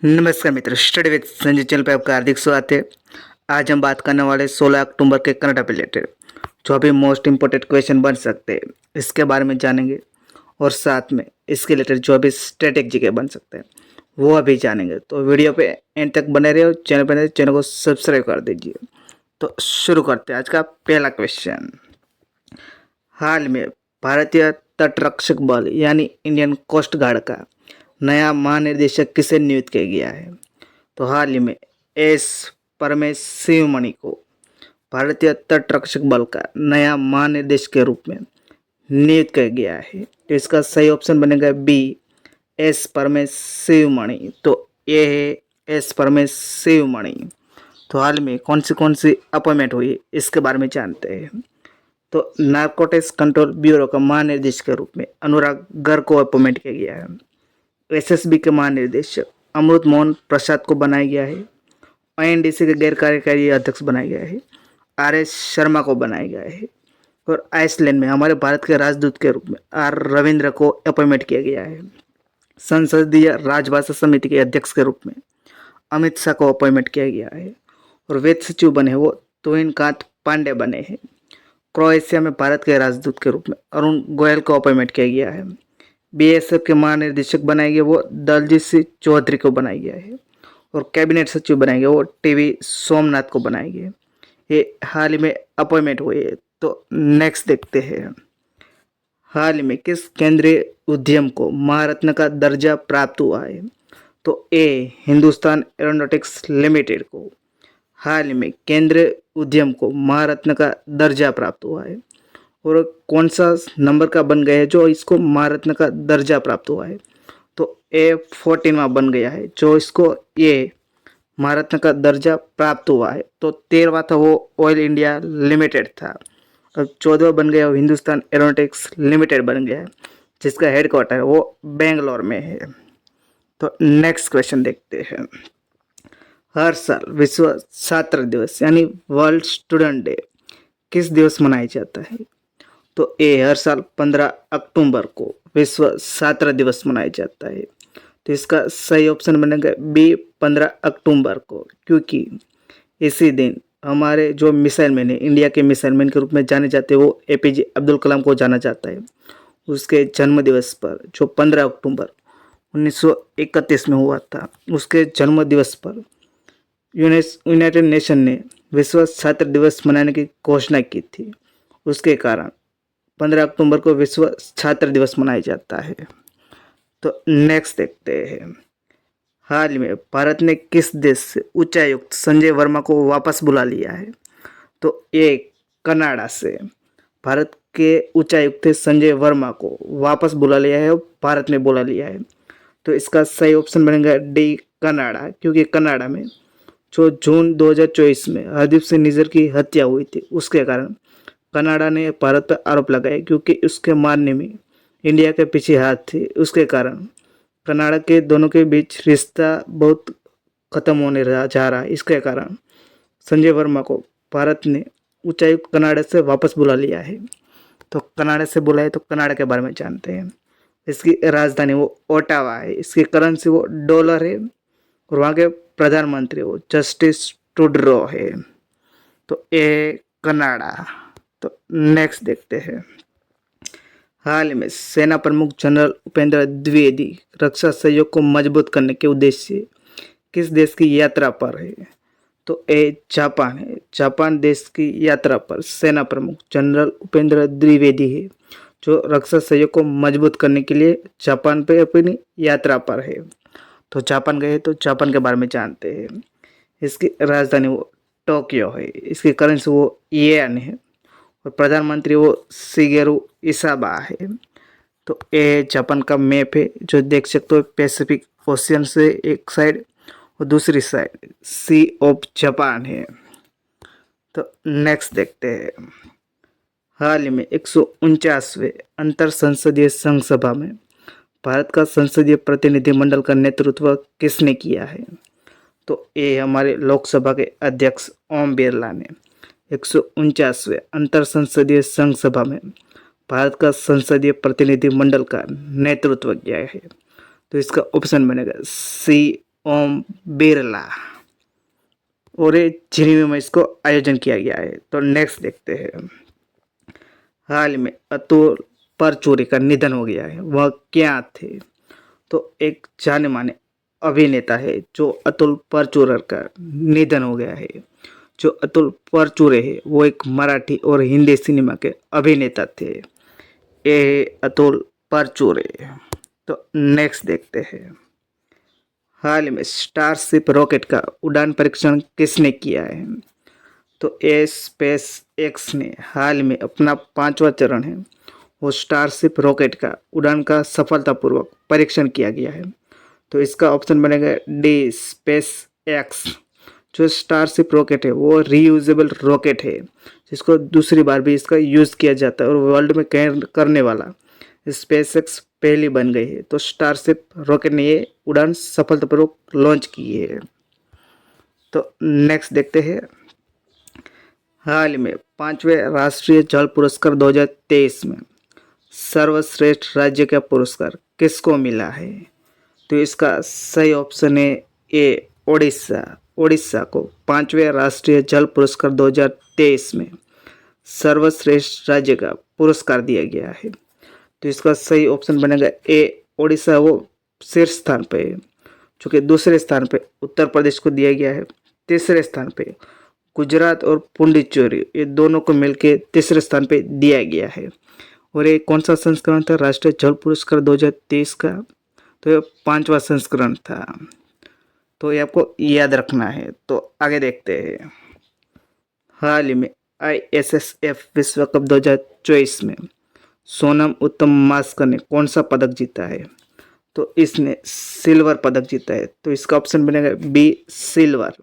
नमस्कार मित्र, study with Sanjay channel पे आपका हार्दिक स्वागत है। आज हम बात करने वाले 16 अक्टूबर के करंट अफेयर रिलेटेड जो अभी मोस्ट इम्पोर्टेंट क्वेश्चन बन सकते हैं इसके बारे में जानेंगे, और साथ में इसके रिलेटेड जो अभी स्ट्रेटेजी के बन सकते हैं वो अभी जानेंगे। तो वीडियो पे एंड तक बने रहे और चैनल को सब्सक्राइब कर दीजिए। तो शुरू करते हैं आज का पहला क्वेश्चन। हाल में भारतीय तटरक्षक बल यानी इंडियन कोस्ट गार्ड का नया महानिदेशक किसे नियुक्त किया गया है? तो हाल ही में एस परमेशिवमणि को भारतीय तटरक्षक बल का नया महानिदेशक के रूप में नियुक्त किया गया है। तो इसका सही ऑप्शन बनेगा बी, एस परमेशिवमणि। तो ये है एस परमेशिवमणि। तो हाल में कौन सी अपॉइंटमेंट हुई इसके बारे में जानते हैं। तो नारकोटिक्स कंट्रोल ब्यूरो का महानिदेशक के रूप में अनुराग गर्ग को अपॉइंटमेंट किया गया है। एसएसबी के महानिदेशक अमृत मोहन प्रसाद को बनाया गया है। आईएनडीसी के गैर कार्यकारी अध्यक्ष बनाया गया है। आर.एस. शर्मा को बनाया गया है। और आइसलैंड में हमारे भारत के राजदूत के रूप में आर रविंद्र को अपॉइंटमेंट किया गया है। संसदीय राजभाषा समिति के अध्यक्ष के रूप में अमित शाह को अपॉइंटमेंट किया गया है। और वेद सचिव बने वो तुहिनकांत पांडे बने हैं। क्रोएशिया में भारत के राजदूत के रूप में अरुण गोयल को अपॉइंटमेंट किया गया है। बीएसएफ के महानिदेशक बनाए गए वो दलजीत सिंह चौधरी को बनाया गया है। और कैबिनेट सचिव बनाए गए वो टीवी सोमनाथ को बनाए गए। ये हाल ही में अपॉइंटमेंट हुए है। तो नेक्स्ट देखते हैं, हाल ही में किस केंद्रीय उद्यम को महारत्न का दर्जा प्राप्त हुआ है? तो ए हिंदुस्तान एरोनॉटिक्स लिमिटेड को हाल ही में केंद्रीय उद्यम को महारत्न का दर्जा प्राप्त हुआ है। और कौन सा नंबर का बन गया है जो इसको महारत्न का दर्जा प्राप्त हुआ है? तो A14वां बन गया है जो इसको ये महारत्न का दर्जा प्राप्त हुआ है। तो 13वां था वो ऑयल इंडिया लिमिटेड था। अब 14वां बन गया वो हिंदुस्तान एरोनॉटिक्स लिमिटेड बन गया है, जिसका हेडक्वार्टर है वो बेंगलोर में है। तो नेक्स्ट क्वेश्चन देखते हैं, हर साल विश्व छात्र दिवस यानी वर्ल्ड स्टूडेंट डे किस दिवस मनाया जाता है? तो ये हर साल 15 अक्टूबर को विश्व छात्र दिवस मनाया जाता है। तो इसका सही ऑप्शन बनेगा बी, 15 अक्टूबर को, क्योंकि इसी दिन हमारे जो मिसाइल मैन है, इंडिया के मिसाइल मैन के रूप में जाने जाते हैं वो एपीजे अब्दुल कलाम को जाना जाता है। उसके जन्म दिवस पर जो 15 अक्टूबर 1931 में हुआ था, उसके जन्म दिवस पर यूनाइटेड नेशन ने विश्व छात्र दिवस मनाने की घोषणा की थी। उसके कारण 15 अक्टूबर को विश्व छात्र दिवस मनाया जाता है। तो नेक्स्ट देखते हैं, हाल ही में भारत ने किस देश से उच्चायुक्त संजय वर्मा को वापस बुला लिया है? तो ये कनाडा से भारत के उच्चायुक्त संजय वर्मा को वापस बुला लिया है और भारत ने बुला लिया है। तो इसका सही ऑप्शन बनेगा डी, कनाडा, क्योंकि कनाडा में जो जून 2024 में हरदीप सिंह निज्जर की हत्या हुई थी उसके कारण कनाडा ने भारत पर आरोप लगाए, क्योंकि उसके मारने में इंडिया के पीछे हाथ थे। उसके कारण कनाडा के दोनों के बीच रिश्ता बहुत ख़त्म होने जा रहा है। इसके कारण संजय वर्मा को भारत ने उच्चायुक्त कनाडा से वापस बुला लिया है। तो कनाडा से बुलाए तो कनाडा के बारे में जानते हैं। इसकी राजधानी वो ओटावा है। इसकी करेंसी वो डॉलर है। और वहाँ के प्रधानमंत्री वो जस्टिस ट्रूडो है। तो ये कनाडा। तो नेक्स्ट देखते हैं, हाल में सेना प्रमुख जनरल उपेंद्र द्विवेदी रक्षा सहयोग को मजबूत करने के उद्देश्य से किस देश की यात्रा पर है? तो ए जापान है। जापान देश की यात्रा पर सेना प्रमुख जनरल उपेंद्र द्विवेदी है, जो रक्षा सहयोग को मजबूत करने के लिए जापान पे अपनी यात्रा पर है। तो जापान गए तो जापान के बारे में जानते हैं। इसकी राजधानी वो टोक्यो है। इसकी करेंसी वो येन है। और प्रधानमंत्री वो शिगेरू इसाबा है। तो ये जापान का मैप है जो देख सकते हो, पैसिफिक ओशियन से एक साइड और दूसरी साइड सी ऑफ जापान है। तो नेक्स्ट देखते हैं, हाल ही में 149वें अंतर संसदीय संघ सभा में भारत का संसदीय प्रतिनिधिमंडल का नेतृत्व किसने किया है? तो ये हमारे लोकसभा के अध्यक्ष ओम बिरला ने 149वें अंतर संसदीय संघ सभा में भारत का संसदीय प्रतिनिधिमंडल का नेतृत्व किया है। तो इसका ऑप्शन बनेगा सी, ओम बिरला, और ये जिनीवा में इसको आयोजन किया गया है। तो नेक्स्ट देखते हैं, हाल में अतुल परचूरे का निधन हो गया है, वह क्या थे? तो एक जाने माने अभिनेता है जो अतुल परचूरर का निधन हो गया है। जो अतुल परचूरे है वो एक मराठी और हिंदी सिनेमा के अभिनेता थे। ये है अतुल परचूरे। तो नेक्स्ट देखते हैं, हाल में स्टारशिप रॉकेट का उड़ान परीक्षण किसने किया है? तो ए स्पेस एक्स ने हाल में अपना 5वां चरण है वो स्टारशिप रॉकेट का उड़ान का सफलतापूर्वक परीक्षण किया गया है। तो इसका ऑप्शन बनेगा डी स्पेस एक्स। जो स्टारशिप रॉकेट है वो रीयूजेबल रॉकेट है, जिसको दूसरी बार भी इसका यूज़ किया जाता है और वर्ल्ड में करने वाला स्पेस एक्स पहली बन गई है। तो स्टारशिप रॉकेट ने ये उड़ान सफलतापूर्वक लॉन्च की है। तो नेक्स्ट देखते हैं, हाल में 5वें राष्ट्रीय जल पुरस्कार 2023 में सर्वश्रेष्ठ राज्य का पुरस्कार किसको मिला है? तो इसका सही ऑप्शन है ए ओडिशा। ओडिशा को 5वें राष्ट्रीय जल पुरस्कार 2023 में सर्वश्रेष्ठ राज्य का पुरस्कार दिया गया है। तो इसका सही ऑप्शन बनेगा ए ओडिशा, वो शीर्ष स्थान पे है। चूँकि दूसरे स्थान पे उत्तर प्रदेश को दिया गया है, तीसरे स्थान पे गुजरात और पुडुचेरी, ये दोनों को मिलके तीसरे स्थान पे दिया गया है। और ये कौन सा संस्करण था राष्ट्रीय जल पुरस्कार 2023 का? तो ये 5वां संस्करण था। तो ये आपको याद रखना है। तो आगे देखते हैं, हाल ही में ISSF विश्व कप 2024 में सोनम उत्तम मास्कर ने कौन सा पदक जीता है? तो इसने सिल्वर पदक जीता है। तो इसका ऑप्शन बनेगा बी सिल्वर।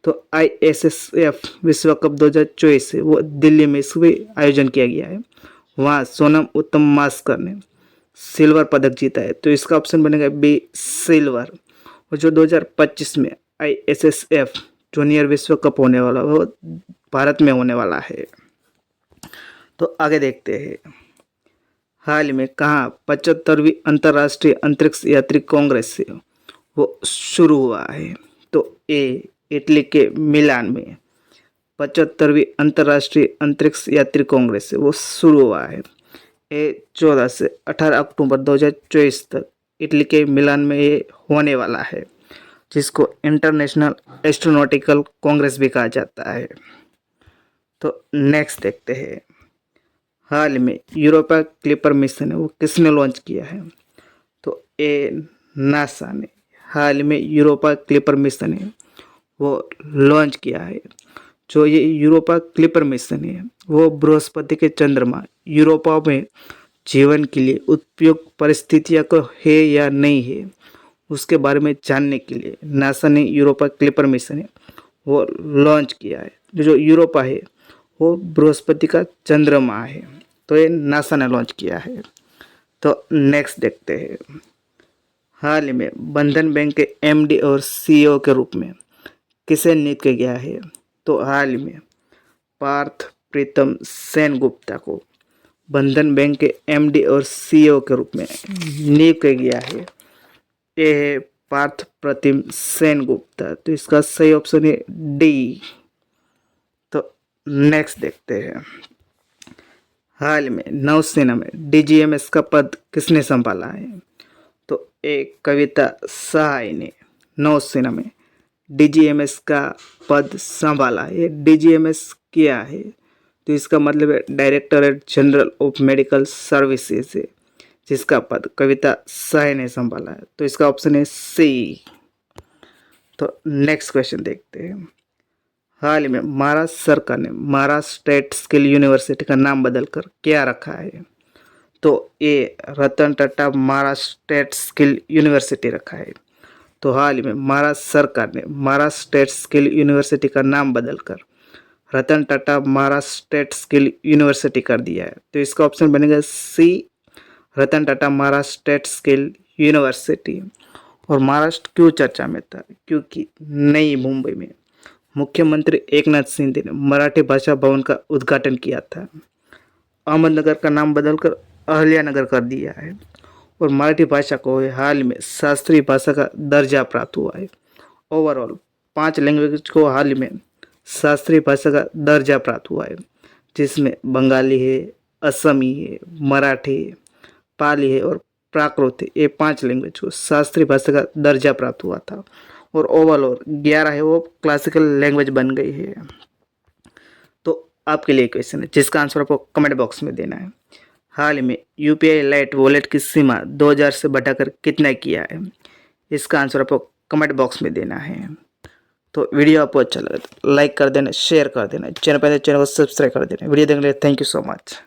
तो ISSF विश्व कप 2024 है वो दिल्ली में इसको आयोजन किया गया है, वहाँ सोनम उत्तम मास्कर ने सिल्वर पदक जीता है। तो इसका ऑप्शन बनेगा बी सिल्वर। और जो 2025 में ISSF जूनियर विश्व कप होने वाला वो भारत में होने वाला है। तो आगे देखते हैं, हाल में कहाँ 75वीं अंतर्राष्ट्रीय अंतरिक्ष यात्री कांग्रेस से वो शुरू हुआ है? तो ए इटली के मिलान में 75वीं अंतर्राष्ट्रीय अंतरिक्ष यात्री कांग्रेस से वो शुरू हुआ है। ये 14 से 18 अक्टूबर 2024 तक इटली के मिलान में ये होने वाला है, जिसको इंटरनेशनल एस्ट्रोनॉटिकल कांग्रेस भी कहा जाता है। तो नेक्स्ट देखते हैं, हाल में यूरोपा क्लिपर मिशन है वो किसने लॉन्च किया है? तो ए नासा ने हाल में यूरोपा क्लिपर मिशन है वो लॉन्च किया है। जो ये यूरोपा क्लिपर मिशन है वो बृहस्पति के चंद्रमा यूरोपा में जीवन के लिए उपयुक्त परिस्थितियाँ को है या नहीं है, उसके बारे में जानने के लिए नासा ने यूरोपा क्लिपर मिशन है वो लॉन्च किया है। जो यूरोपा है वो बृहस्पति का चंद्रमा है, तो ये नासा ने लॉन्च किया है। तो नेक्स्ट देखते हैं, हाल ही में बंधन बैंक के MD और CEO के रूप में किसे नियुक्त किया गया है? तो हाल ही में पार्थ प्रीतम सेनगुप्ता को बंधन बैंक के MD और CEO के रूप में नियुक्त किया गया है। ये है पार्थ प्रतिम सेनगुप्ता। तो इसका सही ऑप्शन है डी। तो नेक्स्ट देखते हैं, हाल में नौसेना में DGMS का पद किसने संभाला है? तो एक कविता सहाय ने नौसेना में DGMS का पद संभाला है। DGMS क्या है? तो इसका मतलब है directorate general of medical services है, जिसका पद कविता सहाय ने संभाला है। तो इसका ऑप्शन है सी। तो नेक्स्ट क्वेश्चन देखते हैं, हाल ही में महाराष्ट्र सरकार ने महाराष्ट्र स्टेट स्किल यूनिवर्सिटी का नाम बदलकर क्या रखा है? तो A Ratan Tata Maharashtra state skill university रखा है। तो हाल ही में महाराष्ट्र सरकार ने महाराष्ट्र स्टेट स्किल यूनिवर्सिटी का नाम बदलकर Ratan Tata Maharashtra state skill university कर दिया है। तो इसका ऑप्शन बनेगा C, Ratan Tata Maharashtra state skill university. और महाराष्ट्र क्यों चर्चा में था? क्योंकि नई मुंबई में मुख्यमंत्री एकनाथ शिंदे ने मराठी भाषा भवन का उद्घाटन किया था। अहमदनगर का नाम बदलकर अहिल्यानगर कर दिया है और मराठी भाषा को हाल में शास्त्रीय भाषा का दर्जा प्राप्त हुआ है। ओवरऑल 5 लैंग्वेज को हाल ही में शास्त्रीय भाषा का दर्जा प्राप्त हुआ है, जिसमें बंगाली है, असमी है, मराठी है, पाली है और प्राकृत है। ये 5 लैंग्वेज को शास्त्रीय भाषा का दर्जा प्राप्त हुआ था और ओवरऑल 11 है वो क्लासिकल लैंग्वेज बन गई है। तो आपके लिए क्वेश्चन है जिसका आंसर आपको कमेंट बॉक्स में देना है। हाल ही में यूपीआई लाइट वॉलेट की सीमा 2000 से बढ़ाकर कितना किया है? इसका आंसर आपको कमेंट बॉक्स में देना है। तो वीडियो आपको अच्छा लगा तो लाइक कर देना, शेयर कर देना, चैनल पर चैनल को सब्सक्राइब कर देना। वीडियो देखने के लिए थैंक यू सो मच।